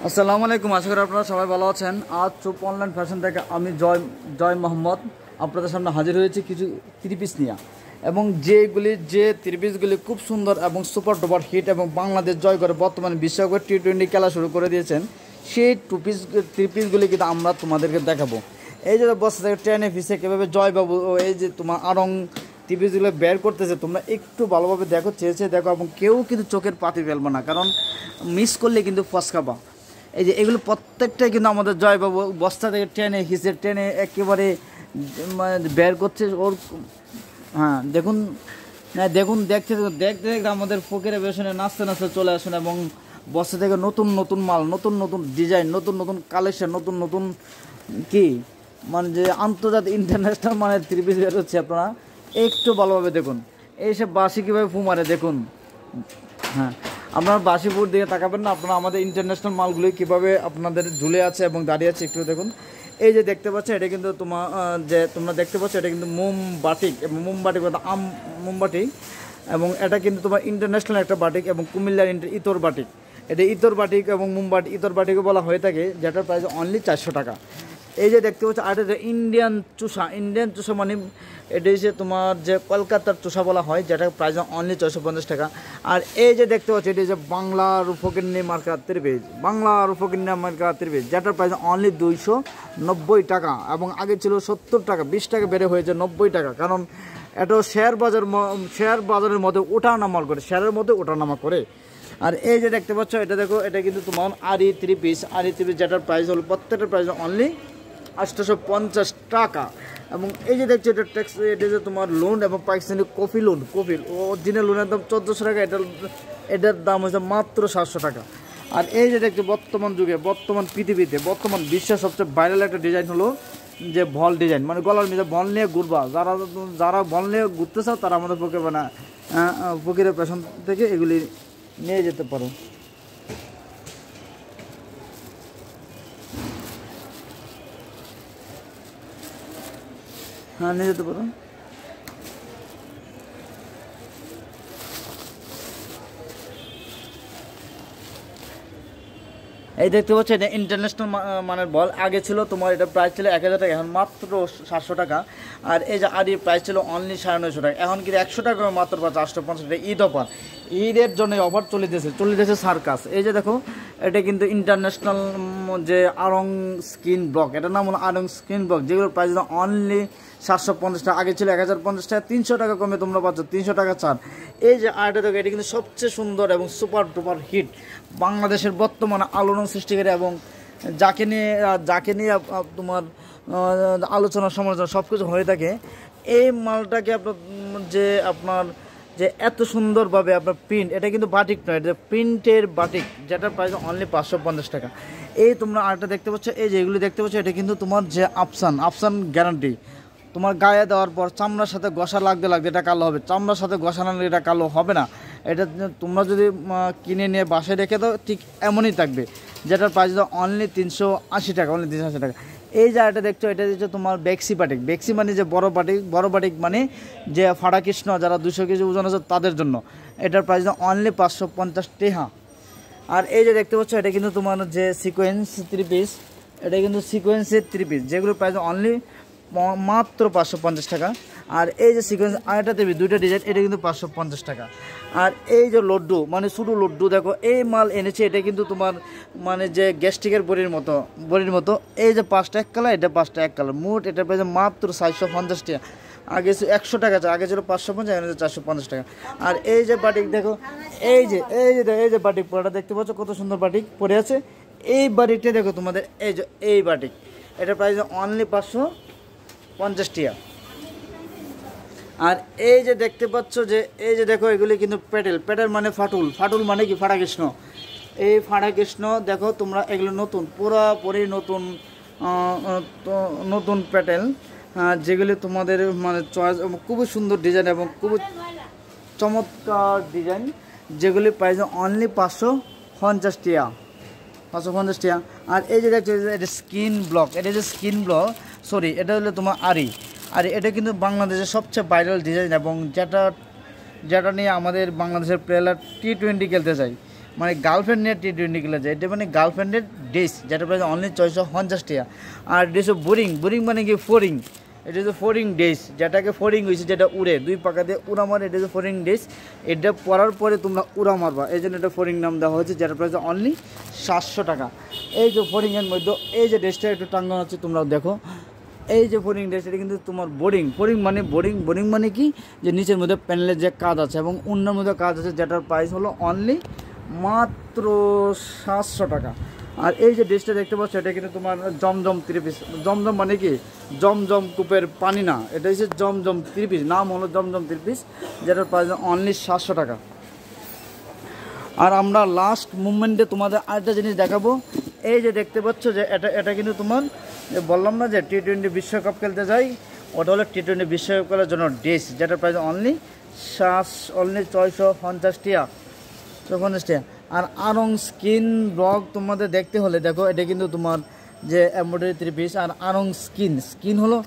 আসসালামু আলাইকুম, আশা করি আপনারা সবাই ভালো আছেন। আজ চুপ অনলাইন ফ্যাশন থেকে আমি জয় মোহাম্মদ আপনাদের সামনে হাজির হয়েছি কিছু থ্রি পিস নিয়ে, এবং যে থ্রি পিসগুলি খুব সুন্দর এবং সুপার ডুপার হিট এবং বাংলাদেশ জয় করে বর্তমানে বিশ্বকাপের টি-20 খেলা শুরু করে দিয়েছেন। সেই থ্রি পিসগুলি কিন্তু আমরা তোমাদেরকে দেখাবো। এই যে বসে থেকে ট্রেনে ফিসে কীভাবে জয়বাবু এই যে তোমার আরং থ্রি পিসগুলো বের করতেছে, তোমরা একটু ভালোভাবে দেখো, চেয়েছে দেখো, এবং কেউ কিন্তু চোখের পাতি ফেলবো না, কারণ মিস করলে কিন্তু ফসকাবা। এই যে এগুলো প্রত্যেকটাই কিন্তু আমাদের জয়বাবু বস্তা থেকে টেনে হিসেবে টেনে একেবারে বের করছে ওর। হ্যাঁ দেখুন, দেখুন দেখতে দেখতে দেখতে আমাদের ফকিরের বেশনে নাচতে নাচতে চলে আসুন, এবং বস্তা থেকে নতুন নতুন মাল, নতুন নতুন ডিজাইন, নতুন নতুন কালেকশন, নতুন নতুন কি মানে যে আন্তর্জাতিক ইন্টারন্যাশনাল মানের থ্রি পিস বের হচ্ছে। আপনারা একটু ভালোভাবে দেখুন এইসব বাসি কীভাবে ফু মারে দেখুন। হ্যাঁ, আপনারা বাসিপুর দিকে তাকাবেন না, আপনারা আমাদের ইন্টারন্যাশনাল মালগুলি কীভাবে আপনাদের ঝুলে আছে এবং দাঁড়িয়ে আছে একটু দেখুন। এই যে দেখতে পাচ্ছ, এটা কিন্তু তোমরা দেখতে পাচ্ছ, এটা কিন্তু মোমবাটিক এবং মোমবাটিক, এবং এটা কিন্তু তোমার ইন্টারন্যাশনাল একটা বাটিক এবং কুমিল্লার ইতর বাটিক। এটা ইতর বাটিক এবং ইতর বাটিকও বলা হয়ে থাকে, যেটার প্রাইস অনলি 400 টাকা। এই যে দেখতে পাচ্ছ, আর এটা ইন্ডিয়ান চুষা মানে এটা হচ্ছে তোমার যে কলকাতার চুষা বলা হয়, যেটা প্রাইস অনলি 450 টাকা। আর এই যে দেখতে পাচ্ছ, এটা হচ্ছে বাংলার ফকিন্নি মার্কা ত্রিভেজ, যেটার প্রাইস অনলি 290 টাকা, এবং আগে ছিল 70 টাকা, 20 টাকা বেড়ে হয়েছে 90 টাকা, কারণ এটা শেয়ার বাজারের মধ্যে ওঠানামা করে, শেয়ারের মধ্যে ওঠানামা করে। আর এই যে দেখতে পাচ্ছ, এটা দেখো, এটা কিন্তু তোমার আরি থ্রি পিস, যেটার প্রাইস হলো প্রত্যেকটার প্রাইস অনলি 850 টাকা। এবং এই যে দেখছো, এটা যে তোমার লোন এবং পাকিস্তানি কফি অরিজিনাল লোনের দাম 1400 টাকা, এটার দাম হচ্ছে মাত্র 700 টাকা। আর এই যে দেখছো, বর্তমান যুগে, বর্তমান পৃথিবীতে, বর্তমান বিশ্বের সবচেয়ে ভাইরাল একটা ডিজাইন হলো যে ভল ডিজাইন, মানে গলার মধ্যে ভল নিয়ে ঘুরবা, যারা ভল নিয়ে ঘুরতে চাও তারা আমাদের পক্ষে ফকিরের পেছন থেকে এগুলি নিয়ে যেতে পারো। হ্যাঁ, নিয়ে যেতে পারো। এই দেখতে পাচ্ছ, এটা ইন্টারন্যাশনাল মানের বল। আগে ছিল তোমার এটা প্রাইস ছিল 1000 টাকা, এখন মাত্র 700 টাকা। আর এই যে আরির প্রাইস ছিল অনলি 950 টাকা, এখন কিন্তু 100 টাকা মাত্র পাচ্ছে 850 টাকা। ঈদ অফার, ঈদের জন্য অফার চলিতেছে সার্কাস। এই যে দেখো, এটা কিন্তু ইন্টারন্যাশনাল যে আরং স্কিন ব্লক, এটার নাম হলো আরং স্কিন ব্লক, যেগুলোর প্রাইস অনলি 750 টাকা, আগে ছিল 1050 টাকা, 300 টাকা কমে তোমরা পাচ্ছ 300 টাকা ছাড়। এই যে আরেকটা দেখো, এটা কিন্তু সবচেয়ে সুন্দর এবং সুপার ডুপার হিট, বাংলাদেশের বর্তমানে আলোড়ন সৃষ্টিকারী, এবং যাকে নিয়ে তোমার আলোচনা সমালোচনা সব কিছু হয়ে থাকে। এই মালটাকে আপনার যে এত সুন্দরভাবে আপনার প্রিন্ট, এটা কিন্তু বাটিক নয়, এটা প্রিন্টের বাটিক, যেটার প্রাইস অনলি 550 টাকা। এই তোমরা আরেকটা দেখতে পাচ্ছ, এই যেগুলি দেখতে পাচ্ছ, এটা কিন্তু তোমার যে আফসান গ্যারান্টি, তোমার গায়ে দেওয়ার পর চামড়ার সাথে ঘষা লাগতে এটা কালো হবে, চামড়ার সাথে ঘষা না এটা কালো হবে না। এটা তোমরা যদি কিনে নিয়ে বাসায় রেখে দাও ঠিক এমনই থাকবে, যেটার প্রাইস অনলি 380 টাকা, অনলি 380 টাকা। এই যে এটা দেখছো, এটা হচ্ছে তোমার বেক্সি মানে যে বড় বাটিক মানে যে ফাড়া কৃষ্ণ, যারা 200 কেজি ওজন আছে তাদের জন্য, এটার প্রাইস অনলি 550 টাকা। আর এই যে দেখতে পাচ্ছ, এটা কিন্তু তোমার যে সিকোয়েন্স থ্রি পিস, এটা কিন্তু সিকোয়েন্সের থ্রি পিস, যেগুলোর প্রাইস অনলি মাত্র 550 টাকা। আর এই যে সিকোয়েন্স আরেকটা দেবী, দুইটা ডিজাইন, এটা কিন্তু 550 টাকা। আর এই যে লড্ডু মানে ছোটো লড্ডু, দেখো এই মাল এনেছে, এটা কিন্তু তোমার মানে যে গ্যাস্ট্রিকের বড়ির মতো। এই যে 5টা এক কালার, এটা 5টা এক কালার, মোট এটা প্রাইস মাত্র 450 টাকা। আগে 100 টাকা, আগে ছিল 550, এখন 450 টাকা। আর এই যে বাটিক দেখো, এই যে বাটিক পরাটা দেখতে পাচ্ছ, কত সুন্দর বাটিক পরে আছে। এই বাটিকটা দেখো তোমাদের, এই বাটিক, এটা প্রাইস অনলি 550 টাকা। আর এই যে দেখতে পাচ্ছ, যে এই যে দেখো, এগুলি কিন্তু পেটেল মানে ফাটুল মানে কি ফাড়া কৃষ্ণ। এই ফাড়া কৃষ্ণ দেখো তোমরা, এগুলো নতুন, পুরোপুরি নতুন পেটেল, যেগুলি তোমাদের মানে চয়েস, খুবই সুন্দর ডিজাইন এবং খুবই চমৎকার ডিজাইন, যেগুলি প্রাইস অনলি 550 টাকা। আর এই যে দেখছো, এটা স্কিন ব্লক, এটা হলো তোমার আরি। এটা কিন্তু বাংলাদেশের সবচেয়ে ভাইরাল ডিজাইন, এবং যেটা নিয়ে আমাদের বাংলাদেশের প্লেয়ার টি-20 খেলতে চাই, মানে গার্লফ্রেন্ডের T20 খেলা যায়, এটা মানে গার্লফ্রেন্ডের ড্রেস, যেটা প্রাইস অনলি 650 টাকা। আর ড্রেস বোরিং, বোরিং মানে কি ফোরিং, এটা হচ্ছে ফোরিং ড্রেস, যেটাকে ফোরিং হয়েছে, যেটা উড়ে দুই পাকা দিয়ে উড়া মারে, এটা হচ্ছে ফোরিং ড্রেস। এটা পরার পরে তোমরা উড়া মারবা, এই জন্য এটা ফোরিং নাম দেওয়া হয়েছে, যেটা প্রাইস অনলি 700 টাকা। এই যে ফোরিংয়ের মধ্যে এই যে ড্রেসটা একটু টাঙ্গানো হচ্ছে, তোমরা দেখো এই যে ফোরিং ড্রেস, এটা কিন্তু তোমার বোরিং, ফোরিং মানে বোরিং মানে কি, যে নিচের মধ্যে প্যানেলের যে কাজ আছে এবং অন্যের মধ্যে কাজ আছে, যেটার প্রাইস হলো অনলি মাত্র 700 টাকা। আর এই যে ড্রেসটা দেখতে পাচ্ছ, এটা কিন্তু তোমার জমজম 3 পিস। জমজম মানে কি, জমজম কূপের পানি না, এটা হচ্ছে জমজম 3 পিস, নাম হলো জমজম 3 পিস, যেটার প্রাইস অনলি 700 টাকা। আর আমরা লাস্ট মুভমেন্টে তোমাদের আরেকটা জিনিস দেখাবো। এই যে দেখতে পাচ্ছ যে এটা কিন্তু তোমার, যে বললাম না যে T20 বিশ্বকাপ খেলতে যাই, ওটা হলো T20 বিশ্বকাপ খেলার জন্য ড্রেস, যেটার প্রাইস অনলি 650 টাকা, 650 টাকা। আর আরং স্কিন ব্লগ তোমাদের দেখতে হলে দেখো, এটা কিন্তু তোমার যে এমব্রয়ডারি 3 পিস। আর আরং স্কিন হলো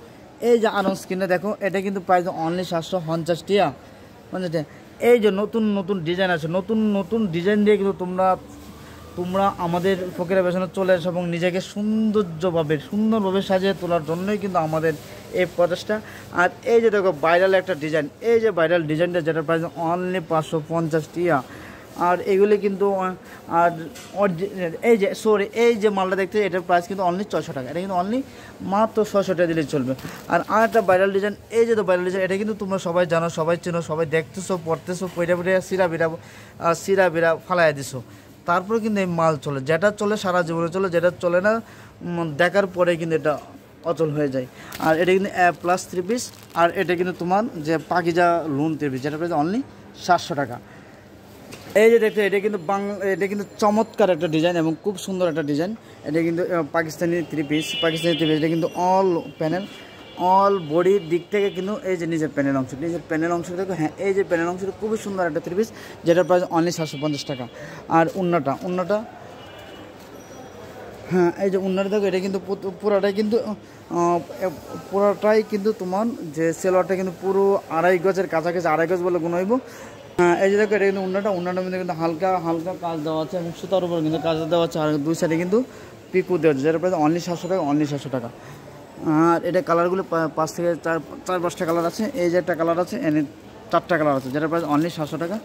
এই যে আরং স্কিনে দেখো, এটা কিন্তু প্রাইস অনলি 750 টাকা, 50 টাকা। এই যে নতুন ডিজাইন আছে, নতুন ডিজাইন দিয়ে কিন্তু তোমরা আমাদের ফকিরা ফ্যাশনে চলে আসো এবং নিজেকে সুন্দরভাবে সাজিয়ে তোলার জন্যই কিন্তু আমাদের এই প্রচেষ্টা। আর এই যে দেখো ভাইরাল একটা ডিজাইন, এই যে ভাইরাল ডিজাইনটা, যেটার প্রাইস অনলি 550 টাকা। আর এগুলি কিন্তু আর এই যে মালটা দেখতে, এটার প্রাইস কিন্তু অনলি 600 টাকা, এটা কিন্তু অনলি মাত্র 600 টাকা দিলেই চলবে। আর একটা ভাইরাল ডিজাইন, এই যে তো ভাইরাল ডিজাইন, এটা কিন্তু তোমরা সবাই জানো, সবাই চেনো, সবাই দেখতেছো, পড়তেছো, পইরা সিরা বিরা ফালাই দিছো, তারপরে কিন্তু এই মাল চলে, যেটা চলে সারা জীবনে চলে, যেটা চলে না দেখার পরে কিন্তু এটা অচল হয়ে যায়। আর এটা কিন্তু A+3 পিস। আর এটা কিন্তু তোমার যে পাকিজা লোন 3 পিস, যেটা প্রাইস অনলি 700 টাকা। এই যে দেখতে, এটা কিন্তু চমৎকার একটা ডিজাইন এবং খুব সুন্দর একটা ডিজাইন। এটা কিন্তু পাকিস্তানি 3 পিস, এটা কিন্তু অল প্যানেল, অল বডির দিক থেকে কিন্তু এই যে নিচের প্যানেল অংশ দেখো, হ্যাঁ এই যে প্যানেল অংশটা খুবই সুন্দর একটা 3 পিস, যেটার প্রাইস অনলি 750 টাকা। আর উন্নাটা হ্যাঁ এই যে উন্নাটা দেখো, এটা কিন্তু পুরোটাই কিন্তু তোমার যে সেলোয়ারটা কিন্তু পুরো 2.5 গজের কাছাকাছি, 2.5 গজ বলে গুণ হইব। হ্যাঁ এই যে দেখো, এটা কিন্তু উন্নাটার মধ্যে কিন্তু হালকা কাজ দেওয়া আছে এবং সুতার উপর কিন্তু কাজ দেওয়া আছে। আর দুই সাইডে কিন্তু পিকু দেওয়া আছে, যেটার প্রাইস অনলি 700 টাকা। আর এটা কালারগুলো 5 থেকে 4-5টা কালার আছে। এই যে একটা কালার আছে, এনে 4টা কালার আছে, যেটার প্রাইস অনলি 700 টাকা।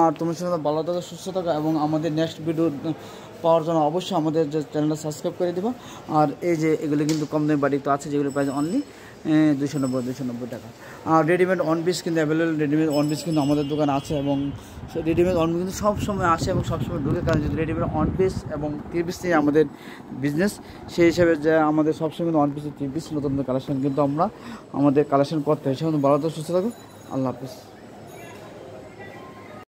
আর তোমার সঙ্গে ভালো থাকা, সুস্থ থাকা এবং আমাদের নেক্সট ভিডিও পাওয়ার জন্য অবশ্যই আমাদের যে চ্যানেলটা সাবস্ক্রাইব করে দেবো। আর এই যে এগুলো কিন্তু কম দামি বাড়ি তো আছে, যেগুলো প্রাইস অনলি 290 টাকা। আর রেডিমেড ওয়ান পিস কিন্তু অ্যাভেলেবল, রেডিমেড ওয়ান পিস কিন্তু আমাদের দোকানে আছে এবং রেডিমেড ওয়ান পিস কিন্তু সবসময় আসে এবং সবসময় ঢুকে, কারণ যদি রেডিমেড ওয়ান পিস এবং 3 পিস নিয়ে আমাদের বিজনেস, সেই হিসাবে যে আমাদের সবসময় কিন্তু ওয়ান পিস 3 পিস নতুন কালেকশন কিন্তু আমরা আমাদের কালেকশন করতে হয়। সেখানে ভালো তো সুস্থ থাকো, আল্লাহ হাফিজ।